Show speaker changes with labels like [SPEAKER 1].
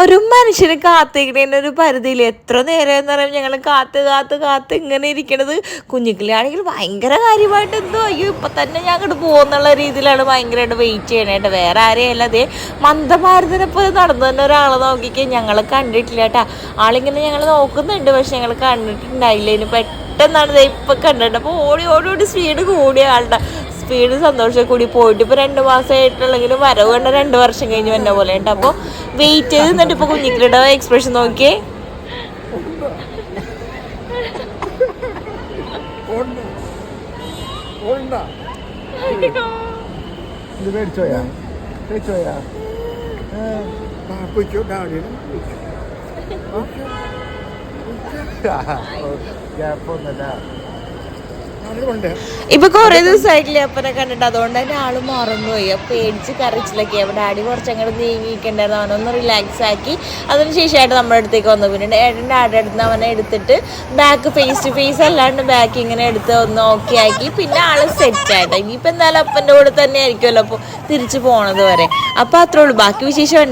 [SPEAKER 1] ഒരു മനുഷ്യനെ കാത്തിരിക്കണേൻ്റെ ഒരു പരിധിയിൽ എത്ര നേരം എന്ന് പറയുമ്പോൾ ഞങ്ങൾ കാത്ത് ഇങ്ങനെ ഇരിക്കണത്. കുഞ്ഞിക്കിളിയാണെങ്കിൽ ഭയങ്കര കാര്യമായിട്ട് എന്തോ അയ്യോ ഇപ്പം തന്നെ ഞാൻ അങ്ങോട്ട് പോകുന്നുള്ള രീതിയിലാണ് ഭയങ്കരമായിട്ട് വെയിറ്റ് ചെയ്യണേട്ടോ. വേറെ ആരെയല്ല, അതേ മന്ദമാരുതനപ്പോൾ നടന്നു തന്നെ ഒരാളെ നോക്കിക്കേ ഞങ്ങൾ കണ്ടിട്ടില്ല കേട്ടോ. ആളിങ്ങനെ ഞങ്ങൾ നോക്കുന്നുണ്ട്, പക്ഷെ ഞങ്ങൾ കണ്ടിട്ടുണ്ടായില്ല. ഇനി പെട്ടെന്നാണ് ഇപ്പം കണ്ടിട്ട്. അപ്പോൾ ഓടി സ്പീഡ് കൂടിയ ആളുടെ സ്പീഡ് സന്തോഷം കൂടി പോയിട്ട് ഇപ്പോൾ 2 മാസമായിട്ടുള്ളെങ്കിലും വരവ് കണ്ട 2 വർഷം കഴിഞ്ഞ് വന്ന പോലെ ഉണ്ട്. അപ്പോൾ വെയിറ്റ് ചെയ്ത് നിന്നിട്ട് ഇപ്പോൾ കുഞ്ഞിക്കിളിയുടെ എക്സ്പ്രഷൻ നോക്കിയേ. ഇപ്പൊ കുറെ ദിവസമായിട്ടില്ലേ അപ്പനെ കണ്ടിട്ട്, അതുകൊണ്ട് തന്നെ ആള് മറന്നുപോയി. പേടിച്ച് കരച്ചിലൊക്കെ. അവിടെ ഡാഡി കുറച്ചങ്ങോട്ട് നീങ്ങിയിട്ടുണ്ടായിരുന്നു, അവനൊന്ന് റിലാക്സ് ആക്കി അതിനുശേഷമായിട്ട് നമ്മുടെ അടുത്തേക്ക് വന്നു. പിന്നെ ഏട്ടൻ്റെ ഡാഡി അടുത്ത് അവനെ എടുത്തിട്ട് ബാക്ക് ഫേസ് ടു ഫേസ് അല്ലാണ്ട് ബാക്ക് ഇങ്ങനെ എടുത്ത് ഒന്ന് ഓക്കെ ആക്കി പിന്നെ ആള് സെറ്റ് ആയിട്ട് ഇനിയിപ്പോൾ എന്തായാലും അപ്പൻ്റെ കൂടെ തന്നെ ആയിരിക്കുമല്ലോ അപ്പോൾ തിരിച്ചു പോണത് വരെ. അപ്പോൾ അത്രേ ഉള്ളൂ. ബാക്കി വിശേഷം ഉണ്ട്.